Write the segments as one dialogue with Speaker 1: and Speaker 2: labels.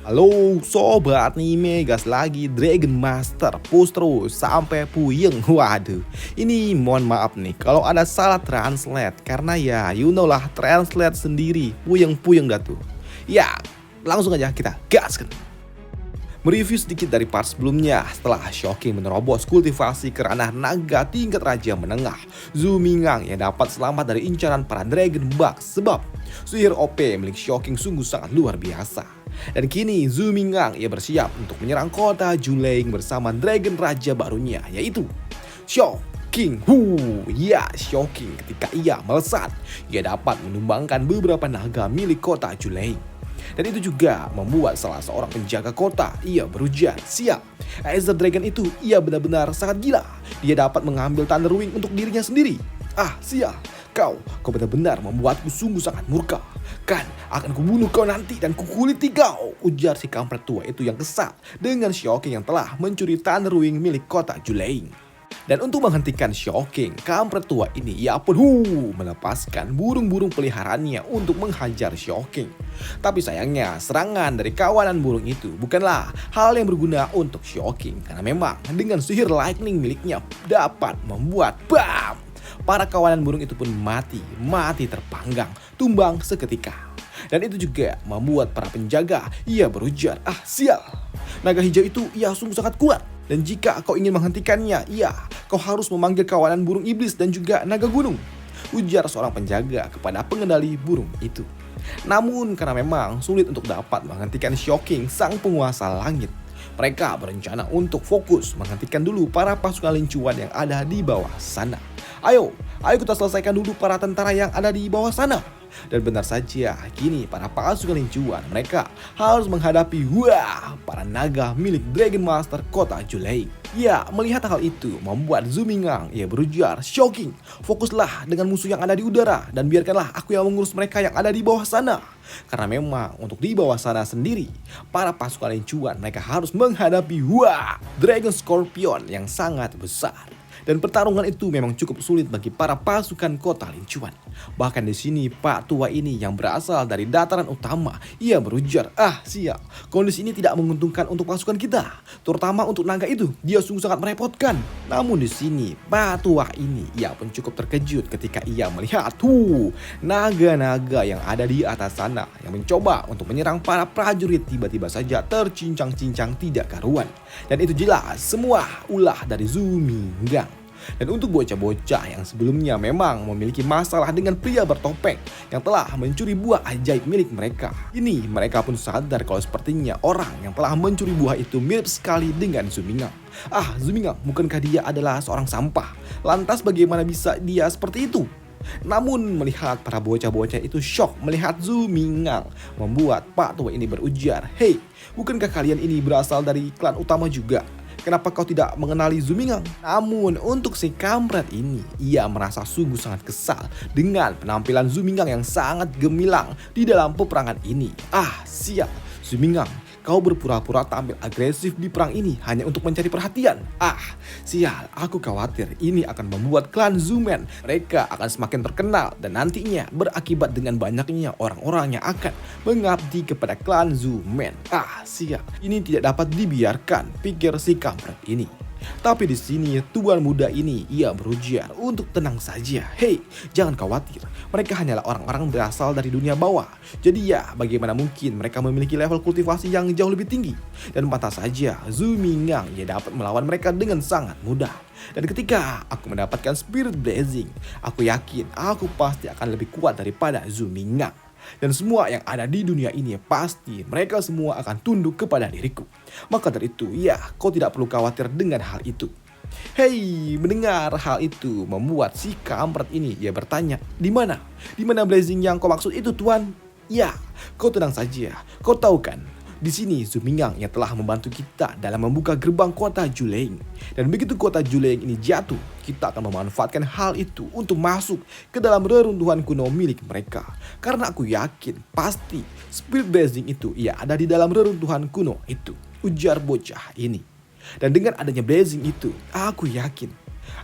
Speaker 1: Halo sobat anime, gas lagi Dragon Master push terus sampai puyeng. Waduh, ini mohon maaf nih kalau ada salah translate, karena ya you know lah, translate sendiri puyeng-puyeng dah tuh. Ya, langsung aja kita gaskan. Mereview sedikit dari part sebelumnya. Setelah Shocking menerobos kultivasi ke ranah naga tingkat raja menengah, Zhu Mingang yang dapat selamat dari incaran para Dragon Bug sebab sihir OP milik Shocking sungguh sangat luar biasa. Dan kini Zhu Mingang ia bersiap untuk menyerang kota Juling bersama Dragon Raja barunya, yaitu Shocking. Ya, Shocking ketika ia melesat, ia dapat menumbangkan beberapa naga milik kota Juling. Dan itu juga membuat salah seorang penjaga kota ia berujar, siap, Aether Dragon itu ia benar-benar sangat gila. Dia dapat mengambil Thunder Wing untuk dirinya sendiri. Ah, sial, kau benar-benar membuatku sungguh sangat murka. Kan akan kubunuh kau nanti dan kukuliti kau, ujar si kampret tua itu yang kesal dengan Shocking yang telah mencuri Thunder Wing milik kota Juling. Dan untuk menghentikan Shocking, kampret tua ini ia pun melepaskan burung-burung peliharaannya untuk menghajar Shocking. Tapi sayangnya serangan dari kawanan burung itu bukanlah hal yang berguna untuk Shocking, karena memang dengan sihir lightning miliknya dapat membuat BAM! Para kawanan burung itu pun mati terpanggang, tumbang seketika. Dan itu juga membuat para penjaga ia berujar, ah sial, naga hijau itu ia sungguh sangat kuat. Dan jika kau ingin menghentikannya, iya, kau harus memanggil kawanan burung iblis dan juga naga gunung, ujar seorang penjaga kepada pengendali burung itu. Namun karena memang sulit untuk dapat menghentikan Shocking sang penguasa langit, mereka berencana untuk fokus menghentikan dulu para pasukan lincuan yang ada di bawah sana. Ayo kita selesaikan dulu para tentara yang ada di bawah sana. Dan benar saja, kini para pasukan lincuan mereka harus menghadapi para naga milik Dragon Master kota Juling. Ya, melihat hal itu membuat Zhu Mingang ia berujar, Shocking, fokuslah dengan musuh yang ada di udara dan biarkanlah aku yang mengurus mereka yang ada di bawah sana. Karena memang untuk di bawah sana sendiri, para pasukan lincuan mereka harus menghadapi Dragon Scorpion yang sangat besar. Dan pertarungan itu memang cukup sulit bagi para pasukan kota lincuan. Bahkan di sini Pak Tua ini yang berasal dari dataran utama, ia berujar, ah sial, kondisi ini tidak menguntungkan untuk pasukan kita, terutama untuk naga itu, dia sungguh sangat merepotkan. Namun di sini Pak Tua ini ia pun cukup terkejut ketika ia melihat naga-naga yang ada di atas sana yang mencoba untuk menyerang para prajurit tiba-tiba saja tercincang-cincang tidak karuan. Dan itu jelas semua ulah dari Zhu Mingang. Dan untuk bocah-bocah yang sebelumnya memang memiliki masalah dengan pria bertopeng yang telah mencuri buah ajaib milik mereka, ini mereka pun sadar kalau sepertinya orang yang telah mencuri buah itu mirip sekali dengan Zhu Mingang. Ah, Zhu Mingang, bukankah dia adalah seorang sampah? Lantas bagaimana bisa dia seperti itu? Namun melihat para bocah-bocah itu shock melihat Zhu Mingang, membuat Pak Tua ini berujar, hei, bukankah kalian ini berasal dari klan utama juga? Kenapa kau tidak mengenali Zhu Mingang? Namun untuk si kampret ini, ia merasa sungguh sangat kesal dengan penampilan Zhu Mingang yang sangat gemilang di dalam peperangan ini. Ah sial, Zhu Mingang, kau berpura-pura tampil agresif di perang ini hanya untuk mencari perhatian. Ah sial, aku khawatir ini akan membuat klan Zhumen mereka akan semakin terkenal dan nantinya berakibat dengan banyaknya orang-orang yang akan mengabdi kepada klan Zhumen. Ah sial, ini tidak dapat dibiarkan, pikir si kampret ini. Tapi di sini tuan muda ini ia berujar untuk tenang saja. Hei, jangan khawatir. Mereka hanyalah orang-orang berasal dari dunia bawah. Jadi ya, bagaimana mungkin mereka memiliki level kultivasi yang jauh lebih tinggi? Dan pantas saja Zhu Mingang ia dapat melawan mereka dengan sangat mudah. Dan ketika aku mendapatkan Spirit Blazing, aku yakin aku pasti akan lebih kuat daripada Zhu Mingang. Dan semua yang ada di dunia ini pasti mereka semua akan tunduk kepada diriku. Maka dari itu, ya, kau tidak perlu khawatir dengan hal itu. Hei, mendengar hal itu membuat si kampret ini ia bertanya, di mana blazing yang kau maksud itu, tuan? Ya, kau tenang saja. Kau tahu kan, di sini Zhu Mingang yang telah membantu kita dalam membuka gerbang kota Juling. Dan begitu kota Juling ini jatuh, kita akan memanfaatkan hal itu untuk masuk ke dalam reruntuhan kuno milik mereka. Karena aku yakin pasti Spirit Blazing itu ia ada di dalam reruntuhan kuno itu, ujar bocah ini. Dan dengan adanya blazing itu, aku yakin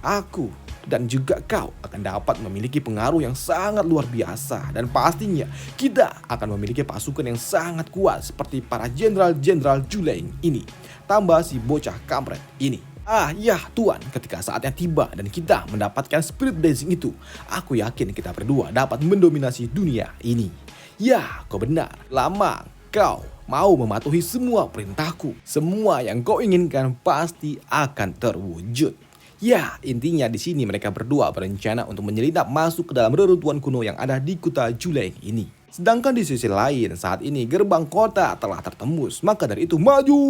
Speaker 1: Aku dan juga kau akan dapat memiliki pengaruh yang sangat luar biasa. Dan pastinya kita akan memiliki pasukan yang sangat kuat seperti para jenderal-jenderal Juleng ini. Tambah si bocah kampret ini. Ya Tuan, ketika saatnya tiba dan kita mendapatkan spirit blessing itu, aku yakin kita berdua dapat mendominasi dunia ini. Ya, kau benar. Lama kau mau mematuhi semua perintahku. Semua yang kau inginkan pasti akan terwujud. Ya, intinya di sini mereka berdua berencana untuk menyelinap masuk ke dalam reruntuhan kuno yang ada di kota Juleng ini. Sedangkan di sisi lain, saat ini gerbang kota telah tertembus. Maka dari itu, maju!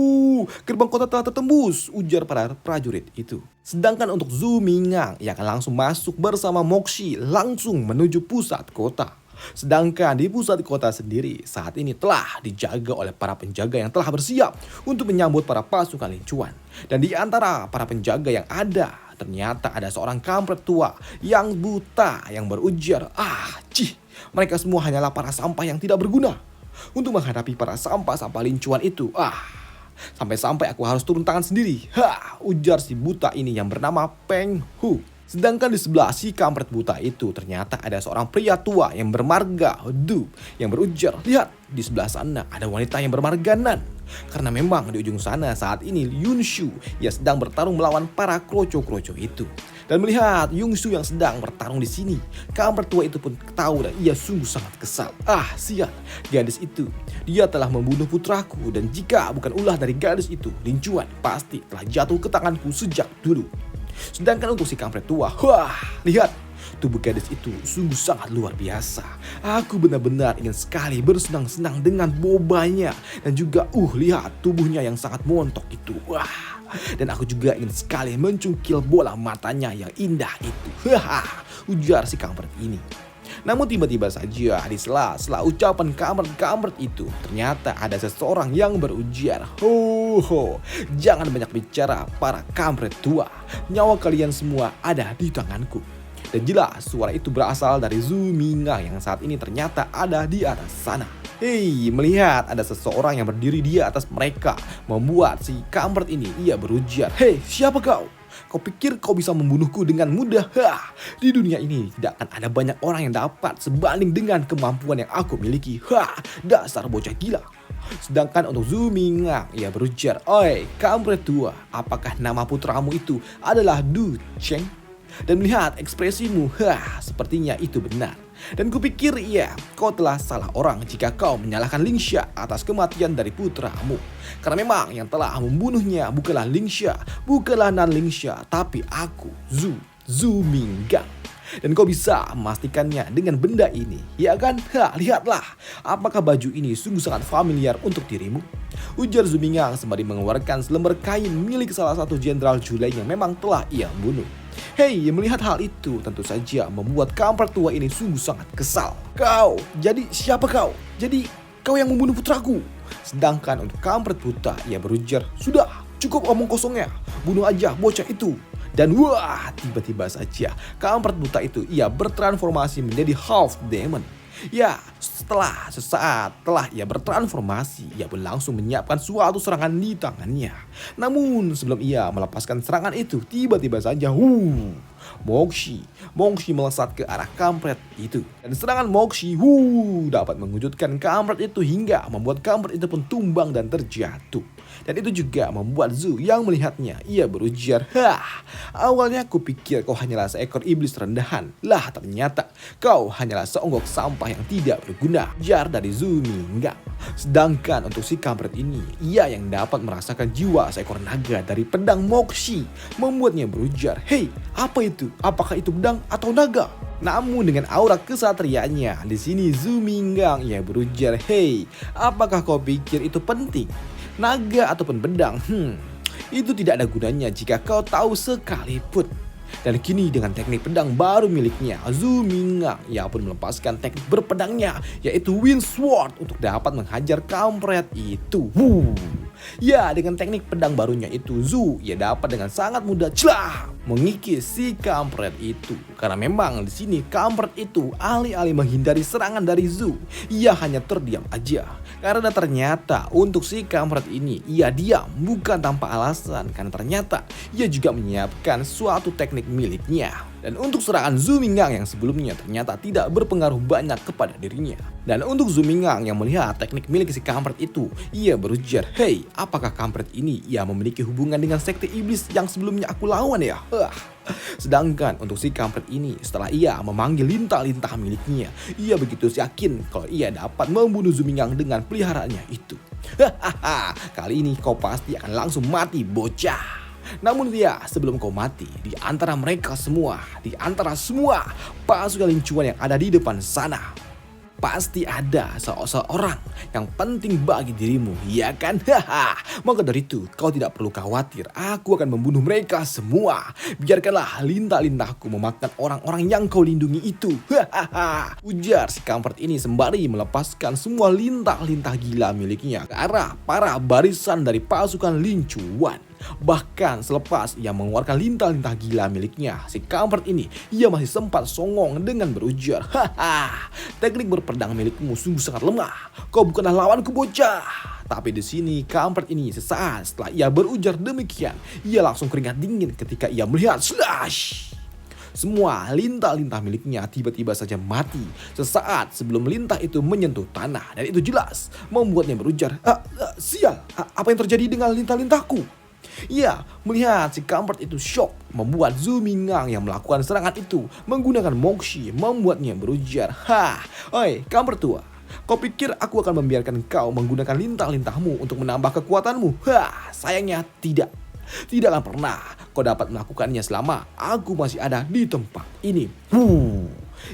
Speaker 1: Gerbang kota telah tertembus, ujar para prajurit itu. Sedangkan untuk Zhu Mingang, ia akan langsung masuk bersama Moxi langsung menuju pusat kota. Sedangkan di pusat kota sendiri saat ini telah dijaga oleh para penjaga yang telah bersiap untuk menyambut para pasukan Lin Xuan. Dan di antara para penjaga yang ada, ternyata ada seorang kampret tua yang buta yang berujar, mereka semua hanyalah para sampah yang tidak berguna. Untuk menghadapi para sampah-sampah Lin Xuan itu, sampai-sampai aku harus turun tangan sendiri. Ujar si buta ini yang bernama Peng Hu. Sedangkan di sebelah si kampret buta itu ternyata ada seorang pria tua yang bermarga Du yang berujar, lihat di sebelah sana ada wanita yang bermarga Nan. Karena memang di ujung sana saat ini Yun Shu ia sedang bertarung melawan para kroco-kroco itu. Dan melihat Yun Shu yang sedang bertarung di sini, kampret tua itu pun tahu dan ia sungguh sangat kesal. Sial, gadis itu, dia telah membunuh putraku dan jika bukan ulah dari gadis itu, Lin Xuan pasti telah jatuh ke tanganku sejak dulu. Sedangkan untuk si kampret tua, lihat, tubuh gadis itu sungguh sangat luar biasa. Aku benar-benar ingin sekali bersenang-senang dengan bobanya. Dan juga lihat tubuhnya yang sangat montok itu. Dan aku juga ingin sekali mencungkil bola matanya yang indah itu. Ujar si kampret ini. Namun tiba-tiba saja di sela-sela ucapan kampret-kampret itu ternyata ada seseorang yang berujar, jangan banyak bicara para kampret tua, nyawa kalian semua ada di tanganku. Dan jelas suara itu berasal dari Zhu Mingang yang saat ini ternyata ada di atas sana. Melihat ada seseorang yang berdiri di atas mereka, membuat si kampret ini ia berujar, siapa kau? Kau pikir kau bisa membunuhku dengan mudah? Di dunia ini tidak akan ada banyak orang yang dapat sebanding dengan kemampuan yang aku miliki. Dasar bocah gila. Sedangkan untuk Zhu Mingang, ia berujar, oi kampret tua, apakah nama putramu itu adalah Du Cheng? Dan melihat ekspresimu, sepertinya itu benar. Dan kupikir kau telah salah orang jika kau menyalahkan Ling Xia atas kematian dari putramu. Karena memang yang telah membunuhnya bukanlah Ling Xia, bukanlah Nan Ling Xia, tapi aku, Zhu Mingang. Dan kau bisa memastikannya dengan benda ini, ya kan? Lihatlah, apakah baju ini sungguh sangat familiar untuk dirimu? Ujar Zhu Mingang sembari mengeluarkan selembar kain milik salah satu jenderal Juleng yang memang telah ia bunuh. Melihat hal itu tentu saja membuat kampret tua ini sungguh sangat kesal. Kau, jadi siapa kau? Jadi kau yang membunuh putraku? Sedangkan untuk kampret buta ia berujar, sudah cukup omong kosongnya, bunuh aja bocah itu. Dan tiba-tiba saja kampret buta itu ia bertransformasi menjadi half demon. Setelah sesaat telah ia bertransformasi, ia pun langsung menyiapkan suatu serangan di tangannya. Namun sebelum ia melepaskan serangan itu, tiba-tiba saja Moxi melesat ke arah kampret itu. Dan serangan Moxi dapat mengejutkan kampret itu hingga membuat kampret itu pun tumbang dan terjatuh. Dan itu juga membuat Zhu yang melihatnya, ia berujar, awalnya aku pikir kau hanyalah seekor iblis rendahan. Ternyata kau hanyalah seonggok sampah yang tidak berguna, jar dari Zhu Mingang. Sedangkan untuk si kampret ini, ia yang dapat merasakan jiwa seekor naga dari pedang Moxi, membuatnya berujar, apa itu? Apakah itu pedang atau naga? Namun dengan aura kesatriaannya, di sini Zhu Mingang ia berujar, apakah kau pikir itu penting? Naga ataupun pedang, itu tidak ada gunanya jika kau tahu sekalipun. Dan kini dengan teknik pedang baru miliknya, Zhu Mingang ia pun melepaskan teknik berpedangnya, yaitu Wind Sword untuk dapat menghajar kampret itu. Ya, dengan teknik pedang barunya itu, Zu ia dapat dengan sangat mudah mengikis si kampret itu. Karena memang di sini kampret itu alih-alih menghindari serangan dari Zu, ia hanya terdiam aja. Karena ternyata untuk si kampret ini ia diam bukan tanpa alasan, karena ternyata ia juga menyiapkan suatu teknik miliknya. Dan untuk serangan Zhu Mingang yang sebelumnya ternyata tidak berpengaruh banyak kepada dirinya. Dan untuk Zhu Mingang yang melihat teknik milik si kampret itu, ia berujar, "Hei, apakah kampret ini ia memiliki hubungan dengan sekte iblis yang sebelumnya aku lawan ya?" Sedangkan untuk si kampret ini, setelah ia memanggil lintah-lintah miliknya, ia begitu yakin kalau ia dapat membunuh Zhu Mingang dengan peliharaannya itu. Kali ini kau pasti akan langsung mati, bocah. Namun sebelum kau mati, di antara mereka semua, di antara semua pasukan lincuan yang ada di depan sana, pasti ada seseorang yang penting bagi dirimu, ya kan? Maka dari itu, kau tidak perlu khawatir, aku akan membunuh mereka semua. Biarkanlah lintah-lintahku memakan orang-orang yang kau lindungi itu. Ujar si kampret ini sembari melepaskan semua lintah-lintah gila miliknya ke arah para barisan dari pasukan lincuan. Bahkan selepas ia mengeluarkan lintah-lintah gila miliknya, si kampret ini ia masih sempat songong dengan berujar, teknik berpedang milikmu sungguh sangat lemah. Kau bukanlah lawanku, bocah. Tapi di sini kampret ini sesaat setelah ia berujar demikian, ia langsung keringat dingin ketika ia melihat semua lintah-lintah miliknya tiba-tiba saja mati sesaat sebelum lintah itu menyentuh tanah. Dan itu jelas membuatnya berujar, sial, apa yang terjadi dengan lintah-lintahku? Ya, melihat si kampret itu shock, membuat Zhu Mingang yang melakukan serangan itu menggunakan moxie membuatnya berujar, oi kampret tua, kau pikir aku akan membiarkan kau menggunakan lintah-lintahmu untuk menambah kekuatanmu? Sayangnya tidak. Tidak akan pernah kau dapat melakukannya selama aku masih ada di tempat ini.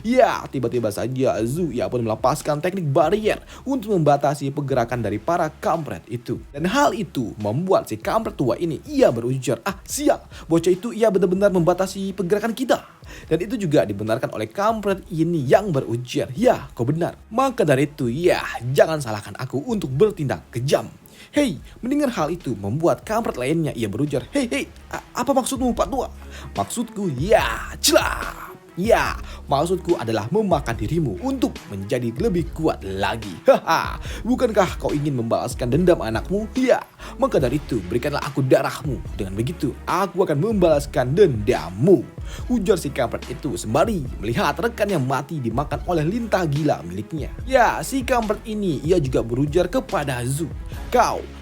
Speaker 1: Ya, tiba-tiba saja Zhu ia pun melepaskan teknik barrier untuk membatasi pergerakan dari para kampret itu. Dan hal itu membuat si kampret tua ini ia berujar, sial, bocah itu ia benar-benar membatasi pergerakan kita. Dan itu juga dibenarkan oleh kampret ini yang berujar, ya kau benar. Maka dari itu jangan salahkan aku untuk bertindak kejam. Hei, mendengar hal itu membuat kampret lainnya ia berujar, hei, apa maksudmu Pak Tua? Maksudku maksudku adalah memakan dirimu untuk menjadi lebih kuat lagi. Bukankah kau ingin membalaskan dendam anakmu? Ya, maka dari itu berikanlah aku darahmu. Dengan begitu aku akan membalaskan dendammu. Ujar si kampret itu sembari melihat rekannya mati dimakan oleh lintah gila miliknya. Ya, si kampret ini ia juga berujar kepada Zhu,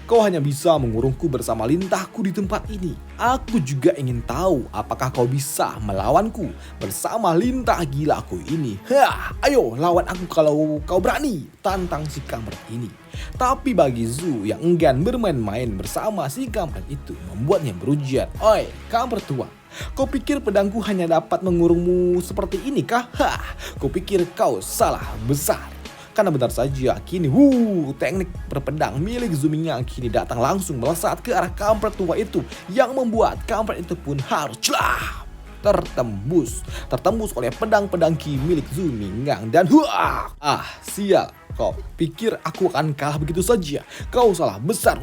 Speaker 1: Kau hanya bisa mengurungku bersama lintahku di tempat ini. Aku juga ingin tahu apakah kau bisa melawanku bersama lintah gilaku ini. Ayo lawan aku kalau kau berani, tantang si kampret ini. Tapi bagi Zhu yang enggan bermain-main bersama si kampret itu membuatnya berujar, oi kampret tua, kau pikir pedangku hanya dapat mengurungmu seperti ini kah? Kau pikir kau salah besar. Karena benar saja kini teknik berpedang milik Zhu Mingang kini datang langsung melesat ke arah kampret tua itu, yang membuat kampret itu pun harus tertembus oleh pedang-pedang ki milik Zhu Mingang. Dan sial, kau pikir aku akan kalah begitu saja? Kau salah besar.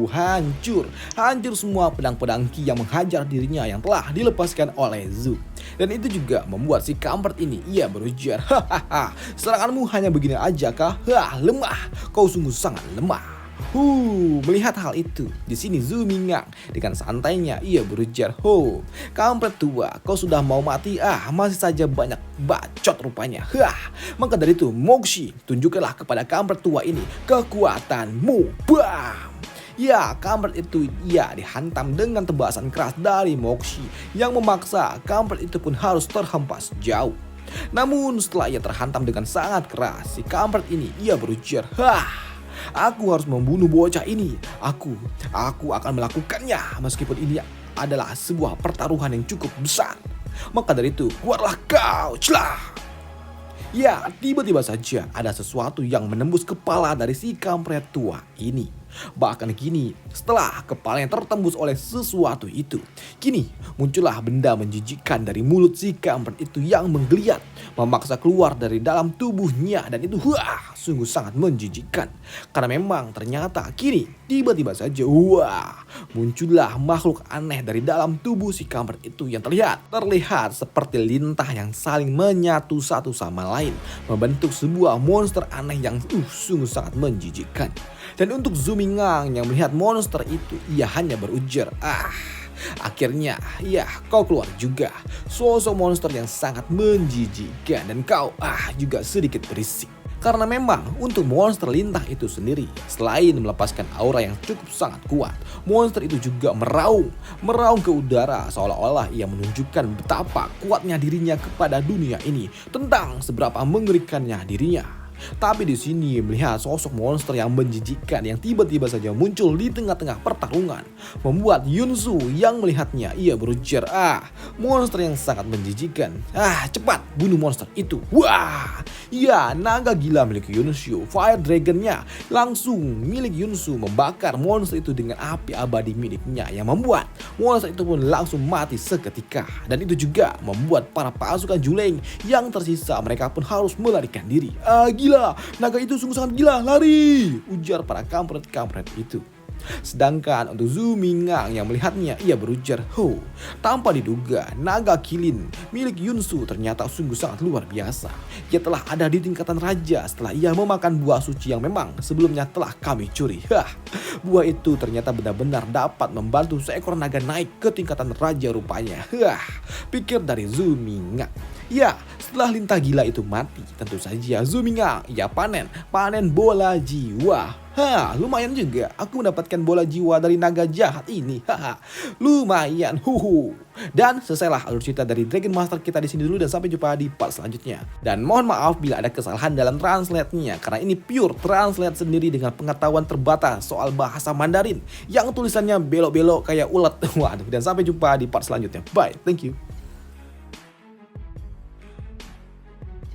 Speaker 1: Hancur semua pedang-pedang ki yang menghajar dirinya yang telah dilepaskan oleh Zhu. Dan itu juga membuat si kampret ini ia berujar, seranganmu hanya begini aja kah? Lemah, kau sungguh sangat lemah. Melihat hal itu, di sini Zhu Mingang dengan santainya ia berujar, kampret tua, kau sudah mau mati? Masih saja banyak bacot rupanya. Maka dari itu, moxie, tunjukkanlah kepada kampret tua ini kekuatanmu. Bam! Ya, kampret itu dihantam dengan tebasan keras dari moxie yang memaksa kampret itu pun harus terhempas jauh. Namun setelah ia terhantam dengan sangat keras, si kampret ini ia berujar, aku harus membunuh bocah ini. Aku akan melakukannya meskipun ini adalah sebuah pertaruhan yang cukup besar. Maka dari itu, keluarlah kau. Ya, tiba-tiba saja ada sesuatu yang menembus kepala dari si kampret tua ini. Bahkan kini, setelah kepalanya tertembus oleh sesuatu itu, kini muncullah benda menjijikkan dari mulut si kampret itu yang menggeliat, memaksa keluar dari dalam tubuhnya, dan itu wah, sungguh sangat menjijikkan. Karena memang ternyata kini tiba-tiba saja wah, muncullah makhluk aneh dari dalam tubuh si kampret itu yang terlihat seperti lintah yang saling menyatu satu sama lain, membentuk sebuah monster aneh yang sungguh sangat menjijikkan. Dan untuk Zumingang yang melihat monster itu, ia hanya berujar, akhirnya, ya kau keluar juga. Sosok monster yang sangat menjijikkan, dan kau juga sedikit berisik. Karena memang untuk monster lintah itu sendiri, selain melepaskan aura yang cukup sangat kuat, monster itu juga meraung ke udara, seolah-olah ia menunjukkan betapa kuatnya dirinya kepada dunia ini, tentang seberapa mengerikannya dirinya. Tapi di sini melihat sosok monster yang menjijikkan yang tiba-tiba saja muncul di tengah-tengah pertarungan, membuat Yunsu yang melihatnya ia berujar, monster yang sangat menjijikkan. Cepat bunuh monster itu. Wah, ya naga gila milik Yunsu, Fire Dragon-nya langsung milik Yunsu membakar monster itu dengan api abadi miliknya, yang membuat monster itu pun langsung mati seketika. Dan itu juga membuat para pasukan Juleng yang tersisa mereka pun harus melarikan diri. Gila, naga itu sungguh sangat gila, lari, ujar para kampret-kampret itu. Sedangkan untuk Zumingang yang melihatnya ia berujar, tanpa diduga naga kilin milik Yunsu ternyata sungguh sangat luar biasa. Ia telah ada di tingkatan raja setelah ia memakan buah suci yang memang sebelumnya telah kami curi. Buah itu ternyata benar-benar dapat membantu seekor naga naik ke tingkatan raja rupanya. Pikir dari Zumingang. Ya, setelah lintah gila itu mati, tentu saja Zumingang ia panen bola jiwa. Lumayan juga aku mendapatkan bola jiwa dari naga jahat ini. Lumayan. Dan selesailah alur cerita dari Dragon Master kita di sini dulu, dan sampai jumpa di part selanjutnya. Dan mohon maaf bila ada kesalahan dalam translate-nya, karena ini pure translate sendiri dengan pengetahuan terbatas soal bahasa Mandarin yang tulisannya belok-belok kayak ulet. Waduh, dan sampai jumpa di part selanjutnya. Bye, thank you.